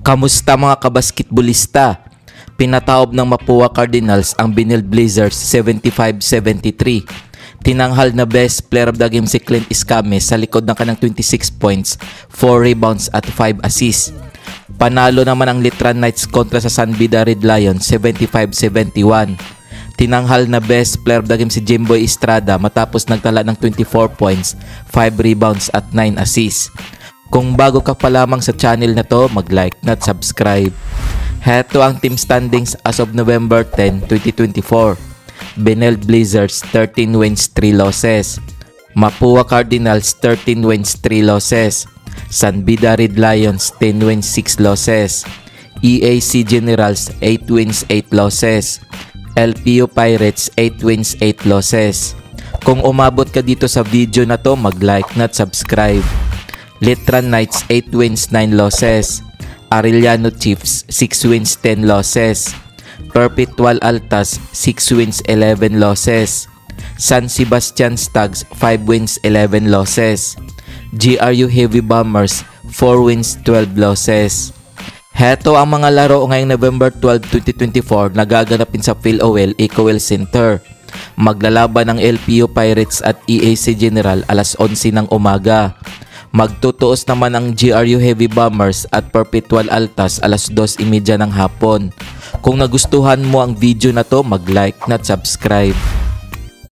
Kamusta mga kabasketbolista? Pinataob ng Mapua Cardinals ang Benilde Blazers 75-73. Tinanghal na best player of the game si Clint Escames sa likod ng kanang 26 points, 4 rebounds at 5 assists. Panalo naman ang Litran Knights kontra sa San Beda Red Lions 75-71. Tinanghal na best player of the game si Jimboy Estrada matapos nagtala ng 24 points, 5 rebounds at 9 assists. Kung bago ka pa lamang sa channel na to, mag-like at subscribe. Heto ang team standings as of November 10, 2024. Benilde Blazers 13 wins 3 losses. Mapua Cardinals 13 wins 3 losses. San Beda Red Lions 10 wins 6 losses. EAC Generals 8 wins 8 losses. LPU Pirates 8 wins 8 losses. Kung umabot ka dito sa video na to, mag-like at subscribe. Litran Knights 8 wins 9 losses. Arellano Chiefs 6 wins 10 losses. Perpetual Altas 6 wins 11 losses. San Sebastian Stags 5 wins 11 losses. GRU Heavy Bombers 4 wins 12 losses. Heto ang mga laro ngayong November 12, 2024 na gaganapin sa PhilOL Ecoel Center. Maglalaban ng LPU Pirates at EAC General alas 11 ng umaga. Magtutuos naman ang GRU Heavy Bombers at Perpetual Altas alas 2:30 ng hapon. Kung nagustuhan mo ang video na to, mag-like at subscribe.